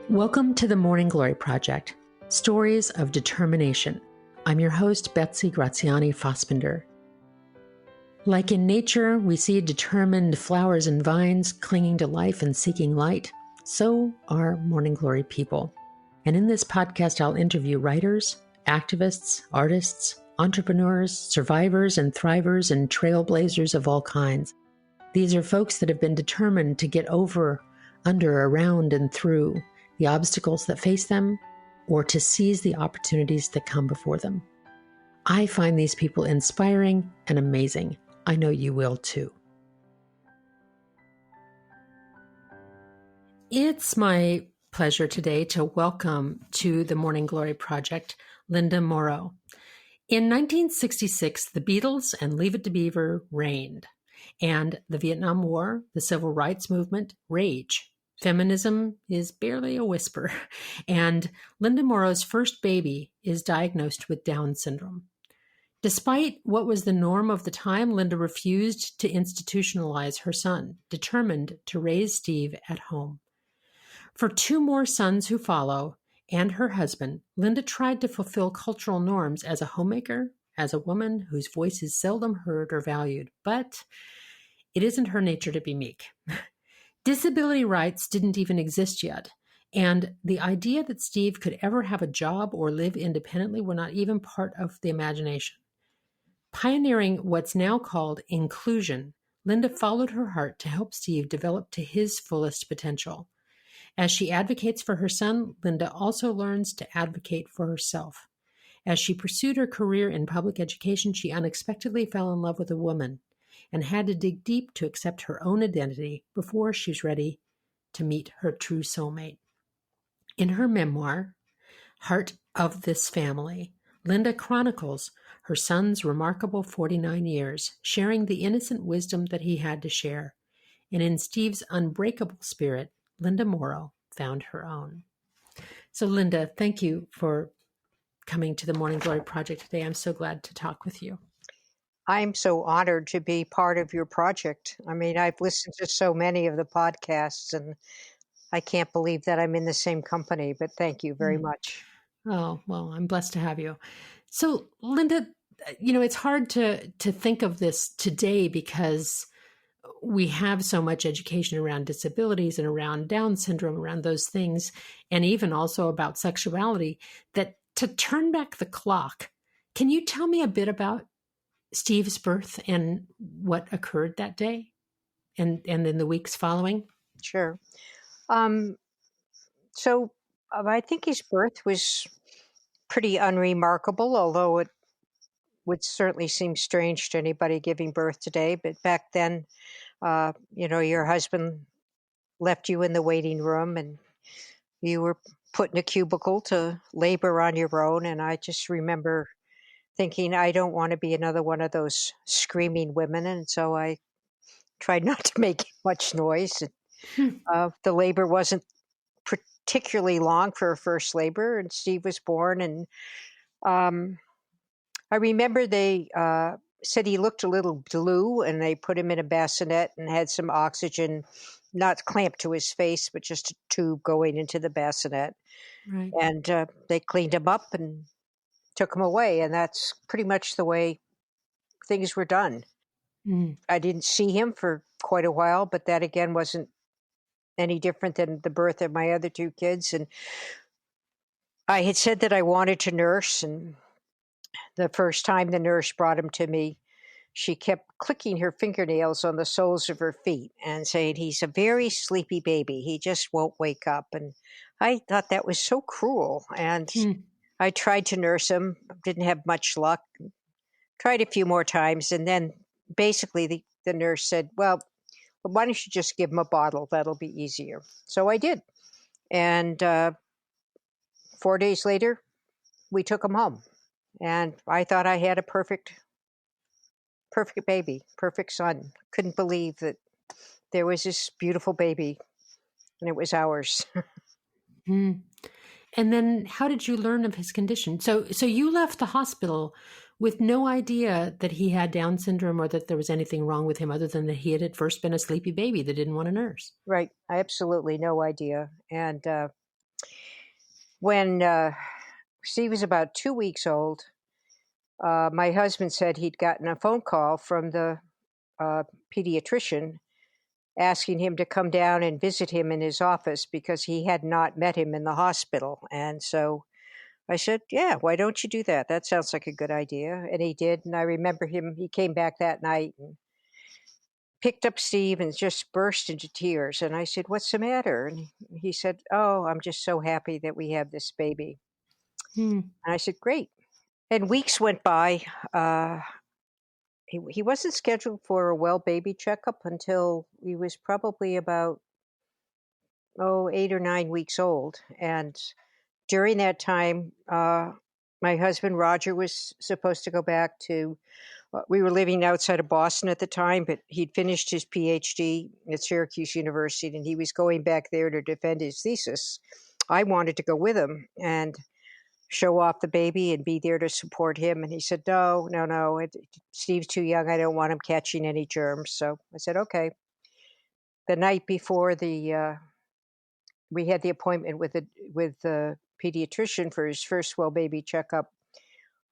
Welcome to the Morning Glory Project, Stories of Determination. I'm your host, Betsy Graziani Fossbender. Like in nature, we see determined flowers and vines clinging to life and seeking light. So are Morning Glory people. And in this podcast, I'll interview writers, activists, artists, entrepreneurs, survivors and thrivers, and trailblazers of all kinds. These are folks that have been determined to get over, under, around, and through the obstacles that face them, or to seize the opportunities that come before them. I find these people inspiring and amazing. I know you will too. It's my pleasure today to welcome to the Morning Glory Project, Linda Morrow. In 1966, the Beatles and Leave It to Beaver reigned, and the Vietnam War, the Civil Rights Movement, rage. Feminism is barely a whisper, and Linda Morrow's first baby is diagnosed with Down syndrome. Despite what was the norm of the time, Linda refused to institutionalize her son, determined to raise Steve at home. For two more sons who follow, and her husband, Linda tried to fulfill cultural norms as a homemaker, as a woman whose voice is seldom heard or valued, but it isn't her nature to be meek. Disability rights didn't even exist yet, and the idea that Steve could ever have a job or live independently were not even part of the imagination. Pioneering what's now called inclusion, Linda followed her heart to help Steve develop to his fullest potential. As she advocates for her son, Linda also learns to advocate for herself. As she pursued her career in public education, she unexpectedly fell in love with a woman and had to dig deep to accept her own identity before she was ready to meet her true soulmate. In her memoir, Heart of This Family, Linda chronicles her son's remarkable 49 years, sharing the innocent wisdom that he had to share. And in Steve's unbreakable spirit, Linda Morrow found her own. So Linda, thank you for coming to the Morning Glory Project today. I'm so glad to talk with you. I'm so honored to be part of your project. I mean, I've listened to so many of the podcasts, and I can't believe that I'm in the same company, but thank you very much. Oh, well, I'm blessed to have you. So, Linda, it's hard to think of this today because we have so much education around disabilities and around Down syndrome, around those things, and even also about sexuality, that to turn back the clock, can you tell me a bit about Steve's birth and what occurred that day and in the weeks following? Sure. So I think his birth was pretty unremarkable, although it would certainly seem strange to anybody giving birth today. But back then, your husband left you in the waiting room and you were put in a cubicle to labor on your own. And I just remember thinking, I don't want to be another one of those screaming women. And so I tried not to make much noise. The labor wasn't particularly long for a first labor, and Steve was born. And I remember they said he looked a little blue, and they put him in a bassinet and had some oxygen, not clamped to his face, but just a tube going into the bassinet. Right. And they cleaned him up and took him away. And that's pretty much the way things were done. I didn't see him for quite a while, but that again wasn't any different than the birth of my other two kids. And I had said that I wanted to nurse, and the first time the nurse brought him to me, she kept clicking her fingernails on the soles of her feet and saying, he's a very sleepy baby. He just won't wake up. And I thought that was so cruel. And I tried to nurse him, didn't have much luck, tried a few more times. And then basically the nurse said, well, why don't you just give him a bottle? That'll be easier. So I did. And 4 days later, we took him home. And I thought I had a perfect baby, perfect son. Couldn't believe that there was this beautiful baby and it was ours. And then how did you learn of his condition? So you left the hospital with no idea that he had Down syndrome or that there was anything wrong with him other than that he had at first been a sleepy baby that didn't want a nurse. Right. I absolutely no idea. And When Steve was about 2 weeks old, my husband said he'd gotten a phone call from the pediatrician asking him to come down and visit him in his office because he had not met him in the hospital. And so I said, yeah, why don't you do that? That sounds like a good idea. And he did. And I remember he came back that night and picked up Steve and just burst into tears. And I said, what's the matter? And he said, oh, I'm just so happy that we have this baby. And I said, great. And weeks went by. He wasn't scheduled for a well baby checkup until he was probably about 8 or 9 weeks old. And during that time, my husband Roger was supposed to go back to. We were living outside of Boston at the time, but he'd finished his PhD at Syracuse University, and he was going back there to defend his thesis. I wanted to go with him and show off the baby and be there to support him. And he said, no, Steve's too young. I don't want him catching any germs. So I said, okay. The night before we had the appointment with the pediatrician for his first well baby checkup,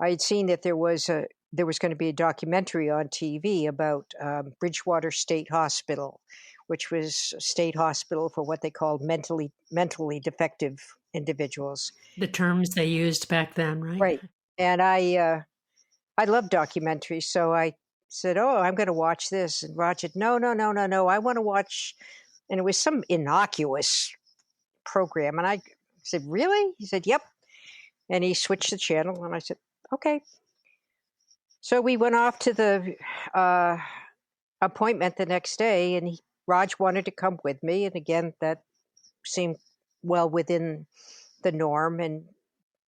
I had seen that there was going to be a documentary on TV about Bridgewater State Hospital, which was a state hospital for what they called mentally defective individuals. The terms they used back then, right? Right. And I love documentaries, so I said, "Oh, I'm going to watch this." And Roger, no, I want to watch. And it was some innocuous program, and I said, "Really?" He said, "Yep." And he switched the channel, and I said, "Okay." So we went off to the appointment the next day, and Raj wanted to come with me. And again, that seemed well within the norm. And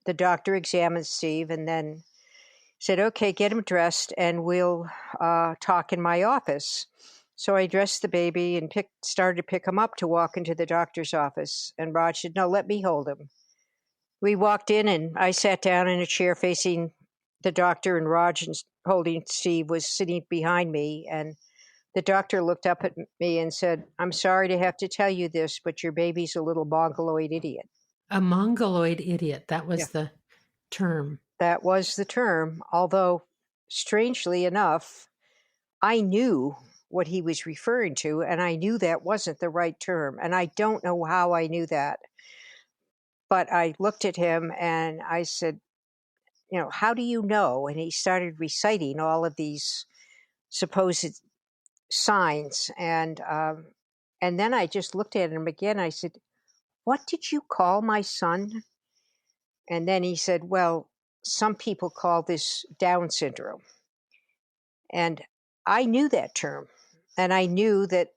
the doctor examined Steve and then said, okay, get him dressed and we'll talk in my office. So I dressed the baby and started to pick him up to walk into the doctor's office. And Raj said, no, let me hold him. We walked in and I sat down in a chair facing the doctor, and Raj, holding Steve, was sitting behind me. And the doctor looked up at me and said, I'm sorry to have to tell you this, but your baby's a little mongoloid idiot. A mongoloid idiot. That was the term. That was the term. Although, strangely enough, I knew what he was referring to, and I knew that wasn't the right term. And I don't know how I knew that. But I looked at him and I said, how do you know? And he started reciting all of these supposed signs. And then I just looked at him again. I said, what did you call my son? And then he said, well, some people call this Down syndrome. And I knew that term. And I knew that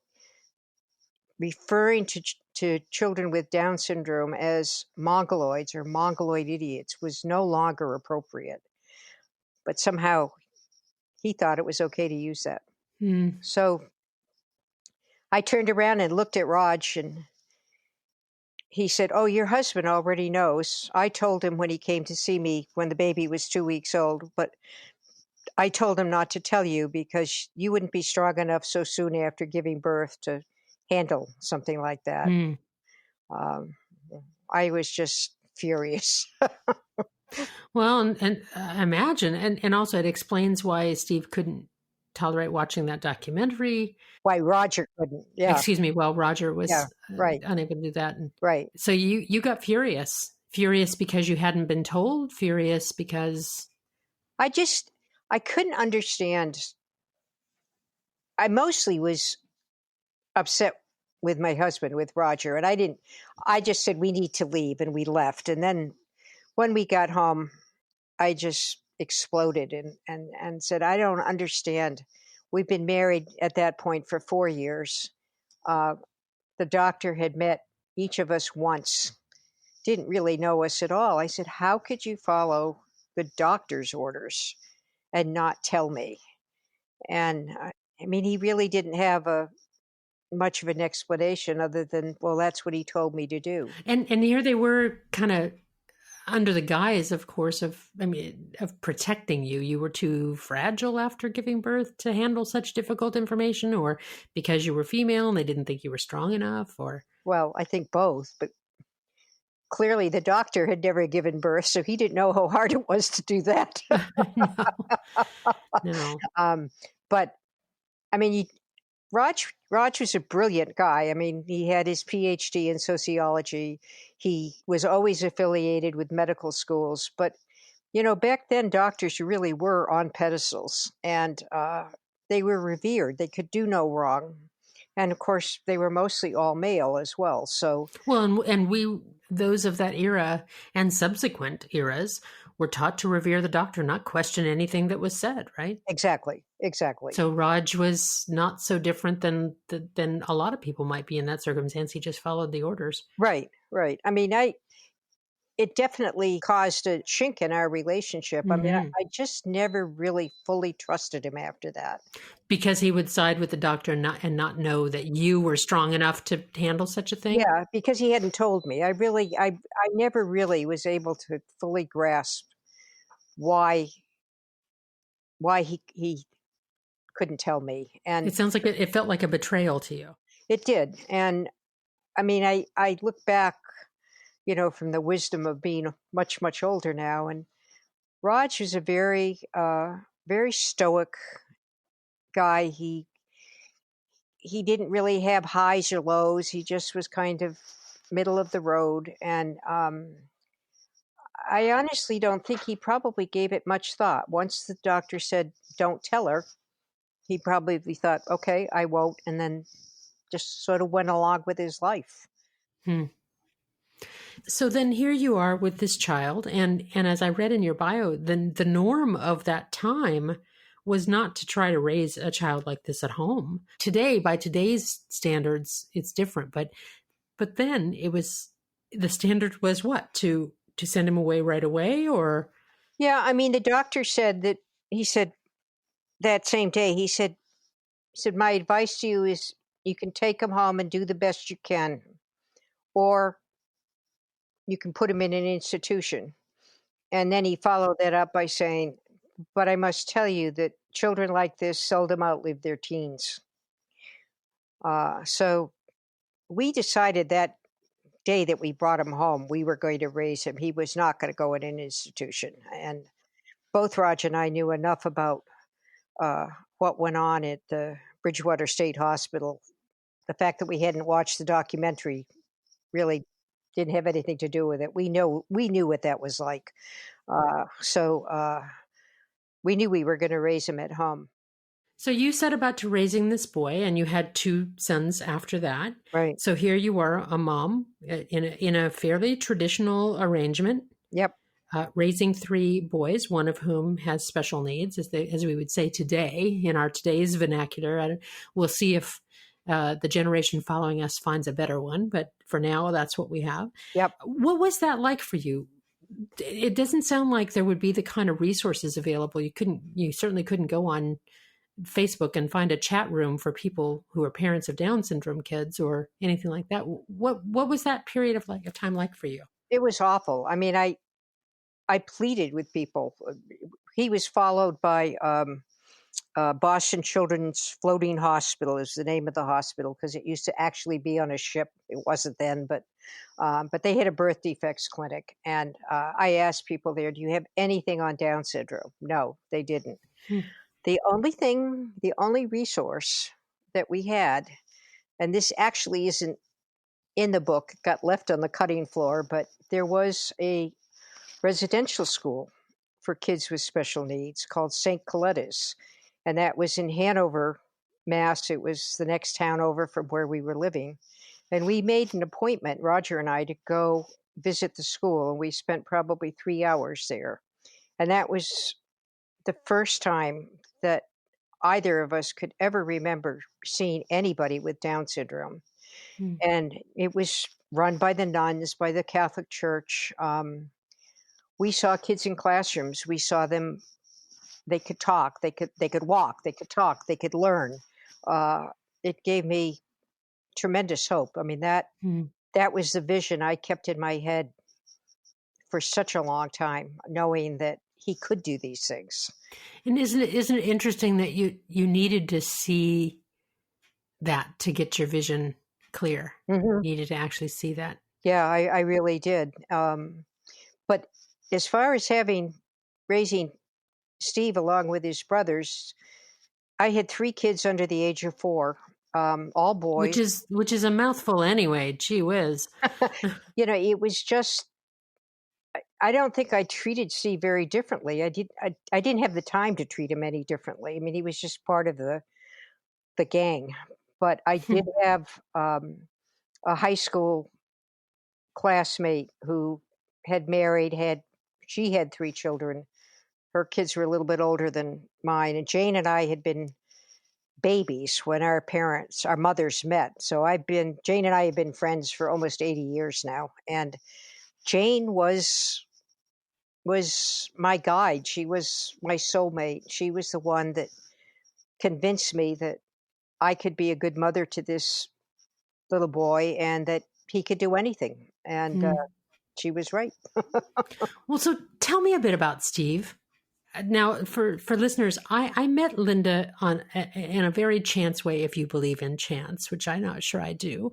referring to children with Down syndrome as mongoloids or mongoloid idiots was no longer appropriate. But somehow he thought it was okay to use that. So I turned around and looked at Raj, and he said, oh, your husband already knows. I told him when he came to see me when the baby was 2 weeks old, but I told him not to tell you because you wouldn't be strong enough so soon after giving birth to handle something like that. I was just furious. Well, and imagine, and also it explains why Steve couldn't tolerate watching that documentary. Why Roger couldn't. Yeah. Excuse me. Well, Roger was unable to do that. And right. So you got furious because you hadn't been told, furious because I couldn't understand. I mostly was upset with my husband, with Roger, and I just said, we need to leave, and we left. And then when we got home, I just exploded and said, I don't understand. We've been married at that point for 4 years. The doctor had met each of us once, didn't really know us at all. I said, how could you follow the doctor's orders and not tell me? And I mean, he really didn't have much of an explanation other than, well, that's what he told me to do. And here they were kind of under the guise, of course, of protecting you. You were too fragile after giving birth to handle such difficult information, or because you were female and they didn't think you were strong enough, or? Well, I think both, but clearly the doctor had never given birth, so he didn't know how hard it was to do that. No, no. But I mean, Raj was a brilliant guy. I mean, he had his PhD in sociology. He was always affiliated with medical schools. But, back then, doctors really were on pedestals, and they were revered. They could do no wrong. And of course, they were mostly all male as well. So, Well, and we, those of that era and subsequent eras, were taught to revere the doctor, not question anything that was said, right? exactly. So Raj was not so different than a lot of people might be in that circumstance. He just followed the orders. Right. I mean, it definitely caused a chink in our relationship. I mean, I just never really fully trusted him after that. Because he would side with the doctor and not know that you were strong enough to handle such a thing? Yeah, because he hadn't told me. I never really was able to fully grasp why he couldn't tell me. And It sounds like it felt like a betrayal to you. it did. And I mean, I look back, from the wisdom of being much, much older now. And Raj was a very, very stoic guy. He didn't really have highs or lows. He just was kind of middle of the road. And I honestly don't think he probably gave it much thought. Once the doctor said, "Don't tell her," he probably thought, "Okay, I won't," and then just sort of went along with his life. So then here you are with this child, and as I read in your bio, then the norm of that time was not to try to raise a child like this at home. Today, by today's standards, it's different, but then it was, the standard was what, to send him away right away, or? Yeah, I mean, the doctor said that, he said that same day, he said, "My advice to you is you can take him home and do the best you can, or you can put him in an institution." And then he followed that up by saying, "But I must tell you that children like this seldom outlive their teens." So we decided that day that we brought him home, we were going to raise him. He was not going to go in an institution. And both Raj and I knew enough about what went on at the Bridgewater State Hospital. The fact that we hadn't watched the documentary really didn't have anything to do with it. We knew what that was like. So we knew we were going to raise him at home. So you set about to raising this boy, and you had 2 sons after that. Right. So here you are, a mom in a fairly traditional arrangement. Yep. Raising 3 boys, one of whom has special needs, as we would say today in our today's vernacular. We'll see if the generation following us finds a better one, but for now, that's what we have. Yep. What was that like for you? It doesn't sound like there would be the kind of resources available. You certainly couldn't go on Facebook and find a chat room for people who are parents of Down syndrome kids or anything like that. What was that period of time like for you? It was awful. I mean, I pleaded with people. He was followed by Boston Children's Floating Hospital is the name of the hospital, because it used to actually be on a ship. It wasn't then, but they had a birth defects clinic. And I asked people there, "Do you have anything on Down syndrome?" No, they didn't. The only resource that we had, and this actually isn't in the book, it got left on the cutting floor, but there was a residential school for kids with special needs called St. Coletta's. And that was in Hanover, Mass. It was the next town over from where we were living. And we made an appointment, Roger and I, to go visit the school. And we spent probably 3 hours there. And that was the first time that either of us could ever remember seeing anybody with Down syndrome. And it was run by the nuns, by the Catholic Church. We saw kids in classrooms. We saw them. They could talk. They could walk. They could talk. They could learn. It gave me tremendous hope. I mean, that was the vision I kept in my head for such a long time, knowing that he could do these things. And isn't it interesting that you needed to see that to get your vision clear? You needed to actually see that. Yeah, I really did. But as far as raising Steve along with his brothers, I had three kids under the age of four, all boys. Which is a mouthful anyway. Gee whiz. It was just, I don't think I treated Steve very differently. I didn't have the time to treat him any differently. I mean, he was just part of the gang. But I did have a high school classmate who had married, she had three children. Her kids were a little bit older than mine, and Jane and I had been babies when our mothers met. So Jane and I have been friends for almost 80 years now. And Jane was my guide. She was my soulmate. She was the one that convinced me that I could be a good mother to this little boy and that he could do anything. And she was right. Well, so tell me a bit about Steve. Now, for listeners, I met Linda in a very chance way, if you believe in chance, which I'm not sure I do.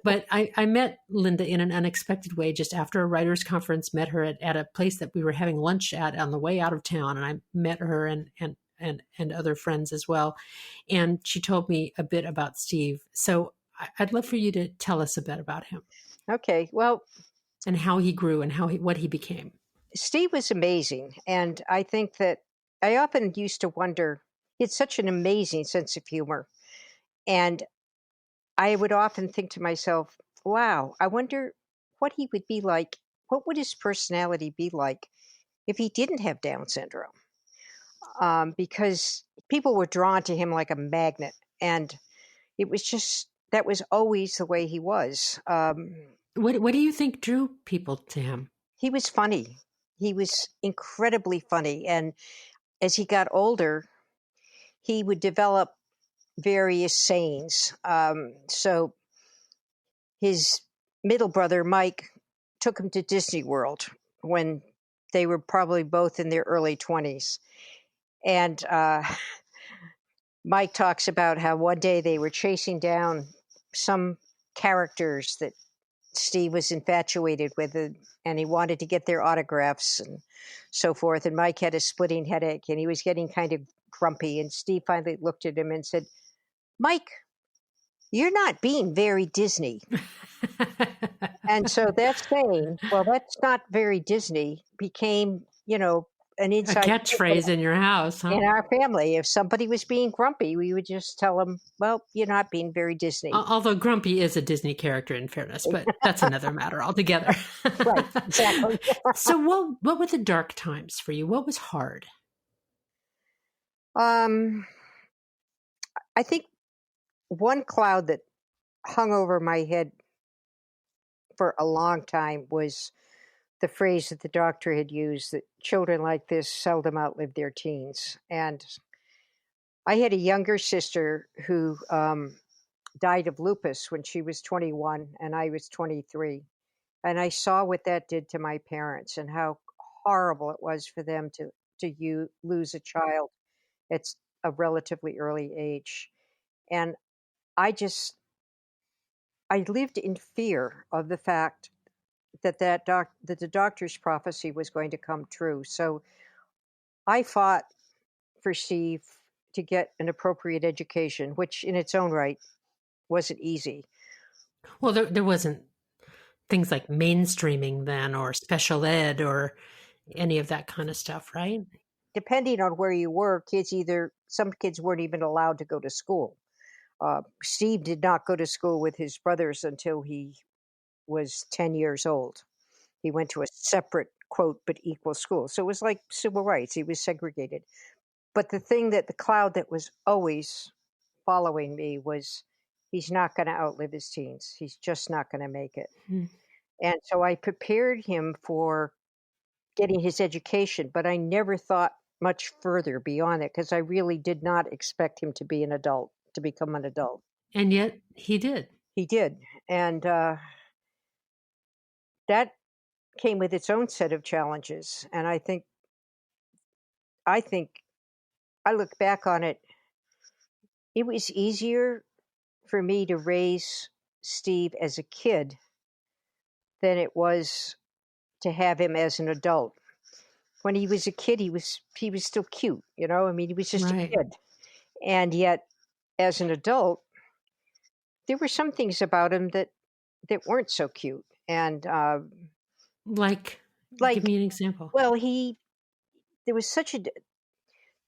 But I met Linda in an unexpected way just after a writers' conference, met her at a place that we were having lunch at on the way out of town. And I met her and other friends as well. And she told me a bit about Steve. So I'd love for you to tell us a bit about him. Okay. Well, and how he grew and what he became. Steve was amazing. And I think that I often used to wonder, he had such an amazing sense of humor. And I would often think to myself, wow, I wonder what he would be like. What would his personality be like if he didn't have Down syndrome? Because people were drawn to him like a magnet. And it was just, that was always the way he was. What do you think drew people to him? He was funny. He was incredibly funny. And as he got older, he would develop various sayings. So his middle brother, Mike, took him to Disney World when they were probably both in their early 20s. And Mike talks about how one day they were chasing down some characters that Steve was infatuated with, and he wanted to get their autographs and so forth. And Mike had a splitting headache and he was getting kind of grumpy. And Steve finally looked at him and said, "Mike, you're not being very Disney." And so that saying, well, that's not very Disney, became, an A inside catchphrase in your house, huh? in our family. If somebody was being grumpy, we would just tell them, "Well, you're not being very Disney." Although Grumpy is a Disney character, in fairness, but that's another matter altogether. Right, exactly. So what were the dark times for you? What was hard? I think one cloud that hung over my head for a long time was the phrase that the doctor had used, that children like this seldom outlive their teens. And I had a younger sister who died of lupus when she was 21 and I was 23. And I saw what that did to my parents and how horrible it was for them to lose a child at a relatively early age. And I lived in fear of the fact that that the doctor's prophecy was going to come true. So I fought for Steve to get an appropriate education, which in its own right wasn't easy. Well, there wasn't things like mainstreaming then, or special ed, or any of that kind of stuff, right? Depending on where you were, some kids weren't even allowed to go to school. Steve did not go to school with his brothers until he was 10 years old. He went to a separate, quote, but equal school. So it was like civil rights. He was segregated. But the cloud that was always following me was, he's not going to outlive his teens. He's just not going to make it. And so I prepared him for getting his education, but I never thought much further beyond it because I really did not expect him to be to become an adult. And yet he did. He did. And that came with its own set of challenges. And I think I look back on it, it was easier for me to raise Steve as a kid than it was to have him as an adult. When he was a kid, he was still cute, you know. I mean, he was just a Right. kid, and yet as an adult, there were some things about him that weren't so cute, and Like, give like, me an example. well, he there was such a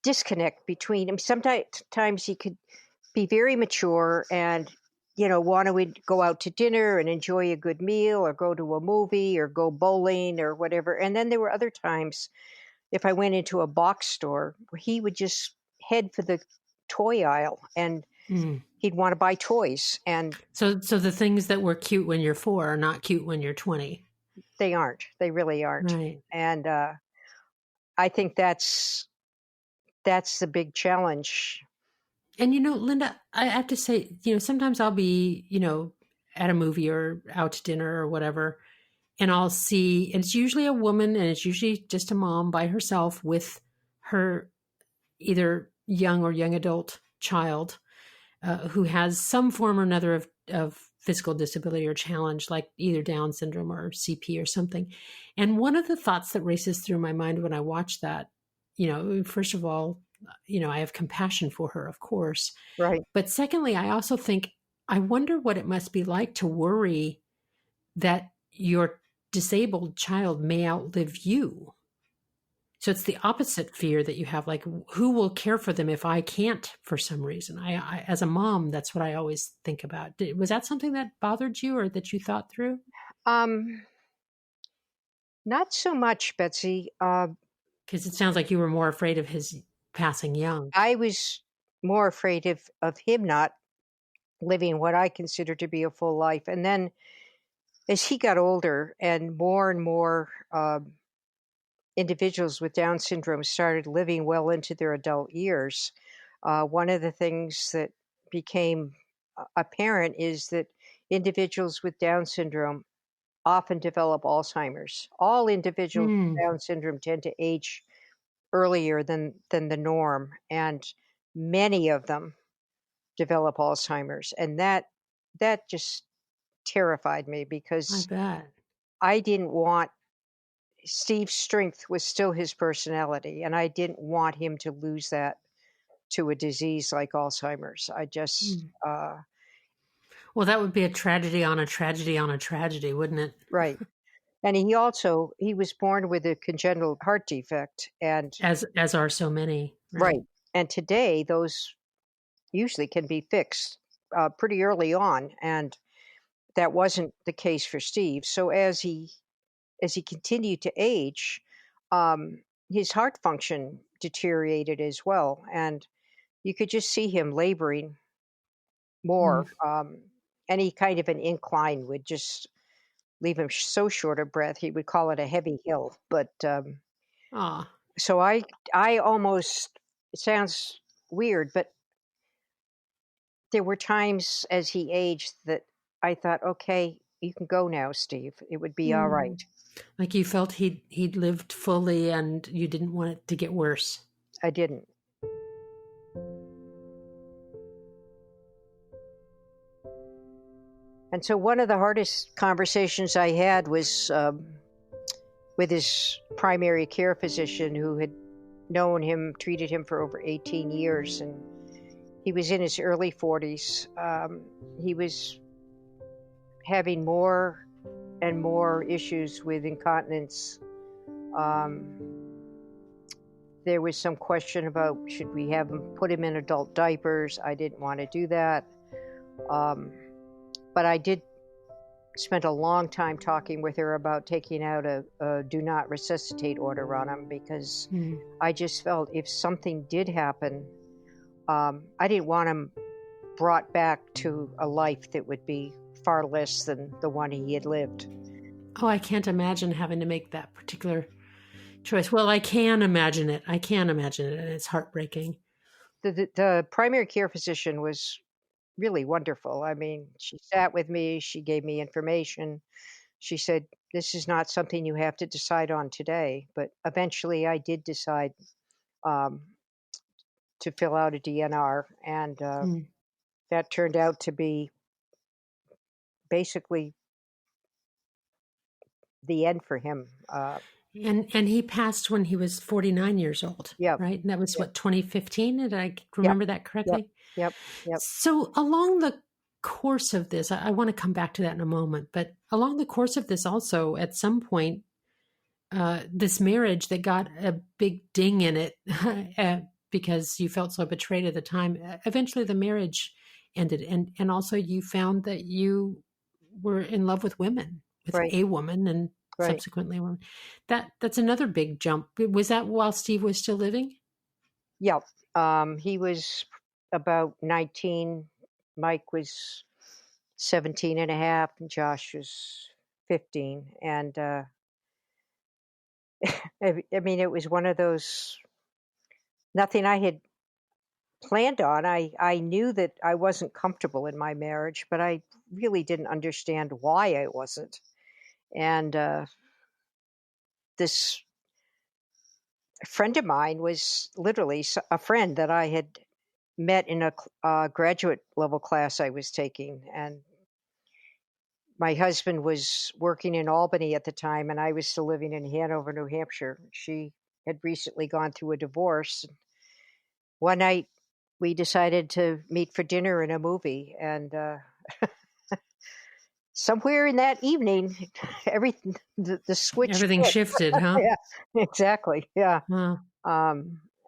disconnect between him. Sometimes he could be very mature and want to go out to dinner and enjoy a good meal or go to a movie or go bowling or whatever. And then there were other times if I went into a box store where he would just head for the toy aisle and Mm. he'd want to buy toys, and So the things that were cute when you're 4 are not cute when you're 20. they really aren't. Right. And I think that's the big challenge. And Linda, I have to say, sometimes I'll be, at a movie or out to dinner or whatever, and I'll see, and it's usually a woman, and it's usually just a mom by herself with her either young or young adult child who has some form or another of physical disability or challenge, like either Down syndrome or CP or something. And one of the thoughts that races through my mind when I watch that, first of all, I have compassion for her, of course. Right. But secondly, I also think, I wonder what it must be like to worry that your disabled child may outlive you. So it's the opposite fear that you have, like, who will care for them if I can't for some reason? I as a mom, that's what I always think about. Was that something that bothered you or that you thought through? Um, Not so much, Betsy. Because it sounds like you were more afraid of his passing young. I was more afraid of him not living what I consider to be a full life. And then as he got older and more individuals with Down syndrome started living well into their adult years, one of the things that became apparent is that individuals with Down syndrome often develop Alzheimer's. All individuals Hmm. with Down syndrome tend to age earlier than the norm, and many of them develop Alzheimer's, and that just terrified me I because bet. I didn't want Steve's strength was still his personality, and I didn't want him to lose that to a disease like Alzheimer's. I just Hmm. Well, that would be a tragedy on a tragedy on a tragedy, wouldn't it? right. And he was born with a congenital heart defect, and As are so many, right. right? And today those usually can be fixed pretty early on, and that wasn't the case for Steve. So as he continued to age, um, his heart function deteriorated as well, and you could just see him laboring Hmm. more. Any kind of an incline would just leave him so short of breath. He would call it a heavy hill. But Ah, so I almost, it sounds weird, but there were times as he aged that I thought, okay, you can go now, Steve. It would be all hmm. right. Like you felt he'd lived fully, and you didn't want it to get worse. I didn't. And so one of the hardest conversations I had was with his primary care physician who had known him, treated him for over 18 years. And he was in his early 40s. He was having more and more issues with incontinence. There was some question about should we have him put him in adult diapers. I didn't want to do that. But I did spent a long time talking with her about taking out a do not resuscitate order on him because Hmm. I just felt if something did happen, I didn't want him brought back to a life that would be far less than the one he had lived. Oh, I can't imagine having to make that particular choice. Well, I can imagine it. I can imagine it, and it's heartbreaking. The primary care physician was really wonderful. I mean, she sat with me, she gave me information. She said, "This is not something you have to decide on today." But eventually I did decide um, to fill out a DNR, and Hmm. that turned out to be basically the end for him. And he passed when he was 49 years old, Yep. right? And that was Yep. what, 2015? Did I Yep. remember that Yep. correctly? Yep. Yep. So along the course of this, I want to come back to that in a moment, but along the course of this also, at some point, this marriage that got a big ding in it because you felt so betrayed at the time, eventually the marriage ended. And also you found that you were in love with women, with Right. a woman and Right. subsequently a woman. That's another big jump. Was that while Steve was still living? Yep. He was about 19. Mike was 17 and a half, and Josh was 15. And I mean, it was one of those, nothing I had planned on. I knew that I wasn't comfortable in my marriage, but I really didn't understand why I wasn't. And this friend of mine was literally a friend that I had met in a graduate level class I was taking. And my husband was working in Albany at the time, and I was still living in Hanover, New Hampshire. She had recently gone through a divorce. One night, we decided to meet for dinner and a movie, and somewhere in that evening, everything the switch Everything flipped. shifted, huh? Yeah, exactly. Yeah, Wow.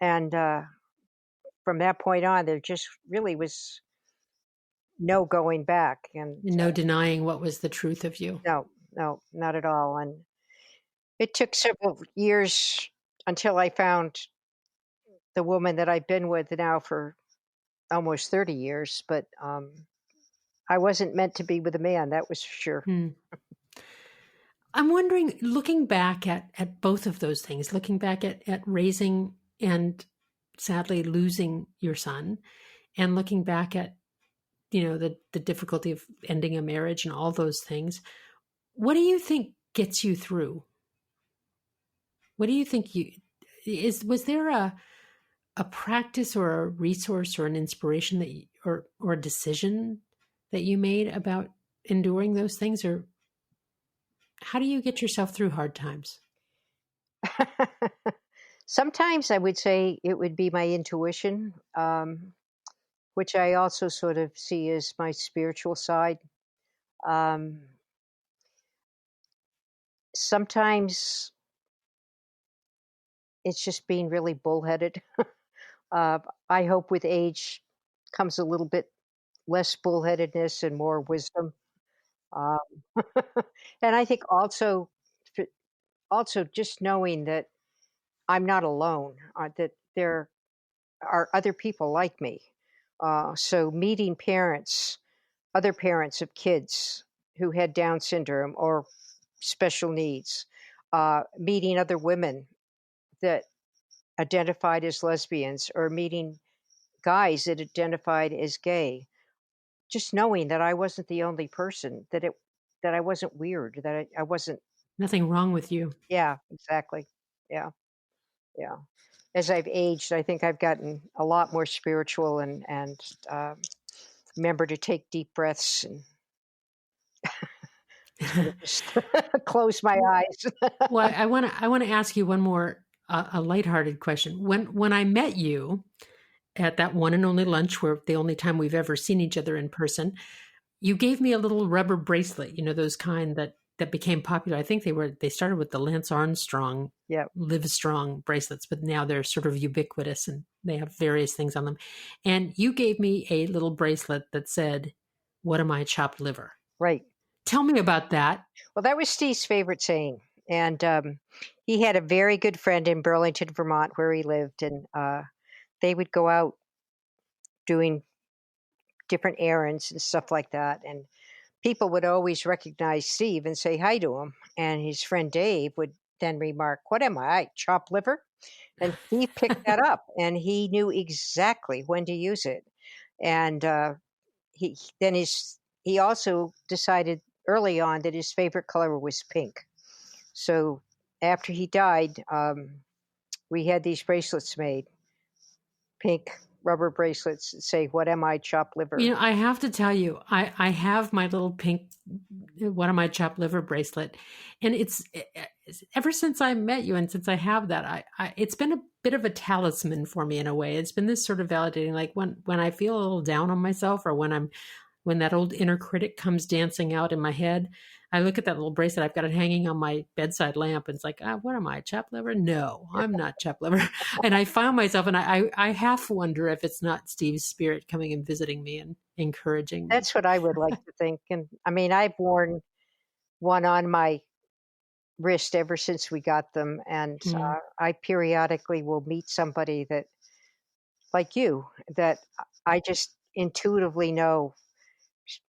and from that point on, there just really was no going back, and No denying what was the truth of you. no, no, not at all. And it took several years until I found the woman that I've been with now for almost 30 years, but I wasn't meant to be with a man, that was for sure. Hmm. I'm wondering, looking back at both of those things, looking back at raising and sadly losing your son, and looking back at, the difficulty of ending a marriage and all those things, what do you think gets you through? What do you think was there a practice or a resource or an inspiration that or a decision that you made about enduring those things, or how do you get yourself through hard times? Sometimes I would say it would be my intuition, which I also sort of see as my spiritual side. Um, Sometimes it's just being really bullheaded. Uh, I hope with age comes a little bit less bullheadedness and more wisdom. Um, and I think also just knowing that I'm not alone, that there are other people like me. So meeting other parents of kids who had Down syndrome or special needs, meeting other women that identified as lesbians, or meeting guys that identified as gay. Just knowing that I wasn't the only person, that I wasn't weird, that I wasn't. Nothing wrong with you. Yeah, exactly. Yeah, yeah. As I've aged, I think I've gotten a lot more spiritual, and remember to take deep breaths and sort of just close my eyes. Well, I want to ask you one more a lighthearted question. When I met you at that one and only lunch, where the only time we've ever seen each other in person, you gave me a little rubber bracelet. Those kind that became popular. I think they started with the Lance Armstrong Yeah, Live Strong bracelets, but now they're sort of ubiquitous and they have various things on them. And you gave me a little bracelet that said, "What am I, chopped liver?" right. Tell me about that. Well, that was Steve's favorite saying. And he had a very good friend in Burlington, Vermont, where he lived. And they would go out doing different errands and stuff like that. And people would always recognize Steve and say hi to him. And his friend Dave would then remark, "What am I, chopped liver?" And Steve picked that up, and he knew exactly when to use it. And he then he also decided early on that his favorite color was pink. So after he died, we had these bracelets made, pink rubber bracelets that say, "What am I, chopped liver?" You know, I have to tell you, I have my little pink, what am I, chopped liver bracelet. And it's ever since I met you and since I have that, it's been a bit of a talisman for me in a way. It's been this sort of validating, like when I feel a little down on myself, or when that old inner critic comes dancing out in my head, I look at that little bracelet. I've got it hanging on my bedside lamp, and it's like, what am I, chopped liver? No, I'm not chopped liver. And I found myself, and I half wonder if it's not Steve's spirit coming and visiting me and encouraging me. That's what I would like to think. And I mean, I've worn one on my wrist ever since we got them, and Mm. I periodically will meet somebody that, like you, that I just intuitively know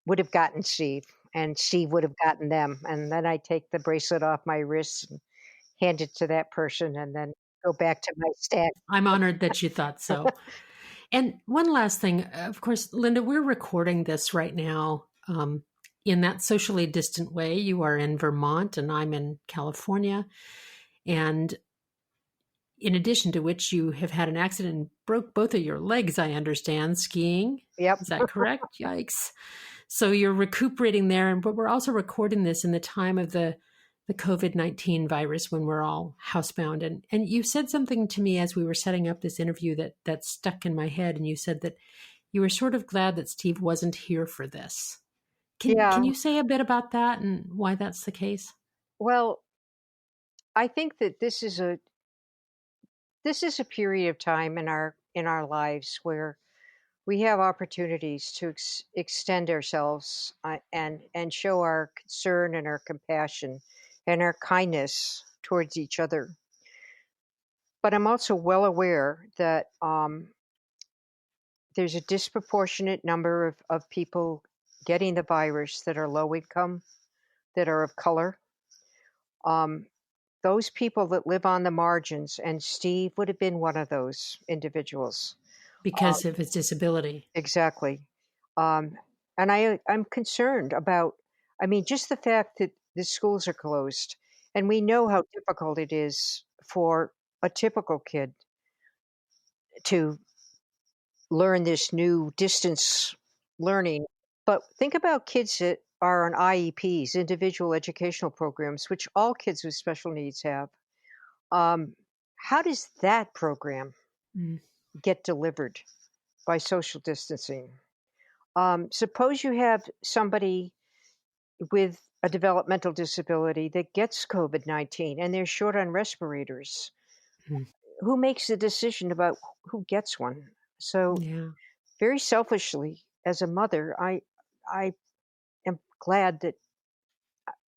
would have gotten Steve, and Steve would have gotten them. And then I take the bracelet off my wrist and hand it to that person, and then go back to my stack. I'm honored that you thought so. And one last thing, of course, Linda, we're recording this right now in that socially distant way. You are in Vermont and I'm in California. And in addition to which, you have had an accident and broke both of your legs, I understand, skiing. Yep. Is that correct? Yikes. So you're recuperating there. But we're also recording this in the time of the COVID-19 virus, when we're all housebound. And you said something to me as we were setting up this interview that stuck in my head. And you said that you were sort of glad that Steve wasn't here for this. Can Yeah. you say a bit about that and why that's the case? Well, I think that this is a period of time in our lives where we have opportunities to extend ourselves, and show our concern and our compassion and our kindness towards each other. But I'm also well aware that there's a disproportionate number of people getting the virus that are low income, that are of color. Um, those people that live on the margins, and Steve would have been one of those individuals. Because of his disability. Exactly. Um, and I'm concerned about, I mean, just the fact that the schools are closed, and we know how difficult it is for a typical kid to learn this new distance learning. But think about kids that are on IEPs, individual educational programs, which all kids with special needs have. How does that program Mm. get delivered by social distancing? Suppose you have somebody with a developmental disability that gets COVID-19 and they're short on respirators. Mm. Who makes the decision about who gets one? So, Yeah. very selfishly, as a mother, I am glad that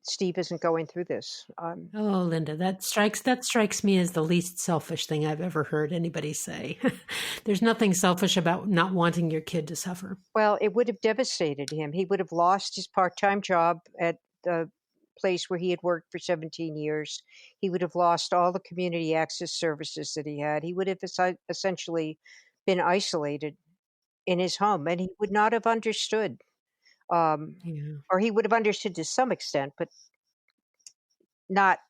Steve isn't going through this. Oh, Linda, that strikes me as the least selfish thing I've ever heard anybody say. There's nothing selfish about not wanting your kid to suffer. Well, it would have devastated him. He would have lost his part-time job at the place where he had worked for 17 years. He would have lost all the community access services that he had. He would have essentially been isolated in his home, and he would not have understood, um, Yeah. or he would have understood to some extent, but not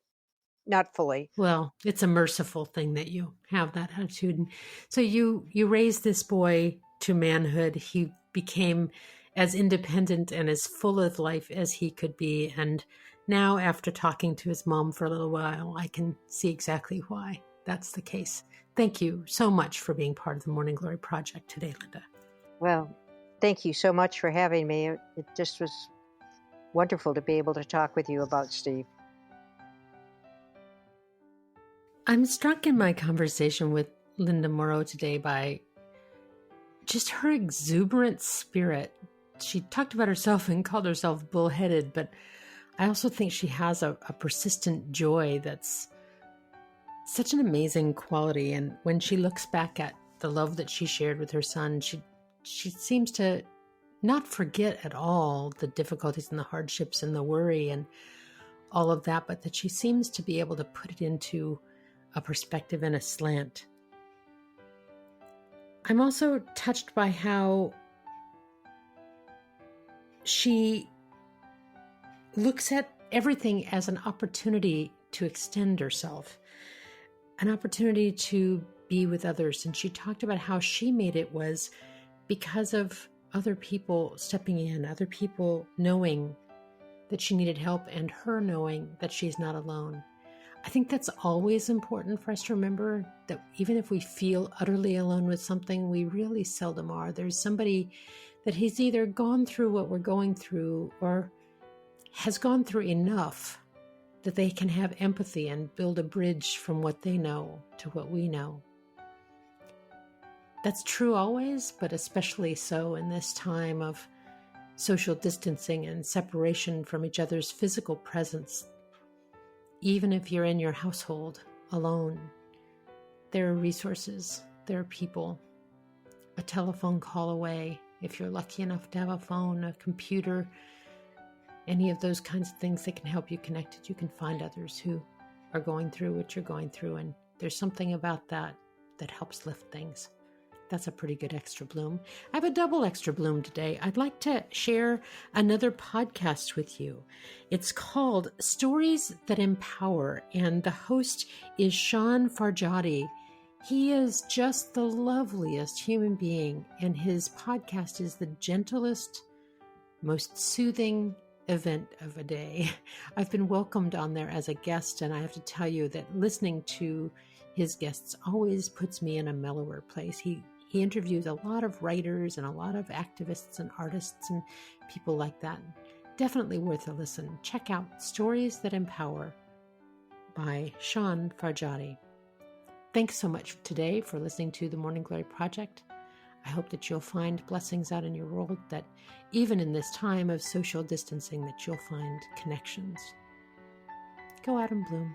fully. Well, it's a merciful thing that you have that attitude. And so you raised this boy to manhood. He became as independent and as full of life as he could be. And now, after talking to his mom for a little while, I can see exactly why that's the case. Thank you so much for being part of the Morning Glory Project today, Linda. Well, thank you so much for having me. It just was wonderful to be able to talk with you about Steve. I'm struck in my conversation with Linda Morrow today by just her exuberant spirit. She talked about herself and called herself bullheaded, but I also think she has a persistent joy that's such an amazing quality. And when she looks back at the love that she shared with her son, she seems to not forget at all the difficulties and the hardships and the worry and all of that, but that she seems to be able to put it into a perspective and a slant. I'm also touched by how she looks at everything as an opportunity to extend herself, an opportunity to be with others. And she talked about how she made it was because of other people stepping in, other people knowing that she needed help, and her knowing that she's not alone. I think that's always important for us to remember, that even if we feel utterly alone with something, we really seldom are. There's somebody that has either gone through what we're going through or has gone through enough that they can have empathy and build a bridge from what they know to what we know. That's true always, but especially so in this time of social distancing and separation from each other's physical presence. Even if you're in your household alone, there are resources, there are people, a telephone call away, if you're lucky enough to have a phone, a computer, any of those kinds of things that can help you connected. You can find others who are going through what you're going through, and there's something about that that helps lift things. That's a pretty good extra bloom. I have a double extra bloom today. I'd like to share another podcast with you. It's called Stories That Empower, and the host is Sean Farjadi. He is just the loveliest human being, and his podcast is the gentlest, most soothing event of a day. I've been welcomed on there as a guest, and I have to tell you that listening to his guests always puts me in a mellower place. He interviews a lot of writers and a lot of activists and artists and people like that. Definitely worth a listen. Check out Stories That Empower by Sean Farjadi. Thanks so much today for listening to the Morning Glory Project. I hope that you'll find blessings out in your world, that even in this time of social distancing, that you'll find connections. Go out and bloom.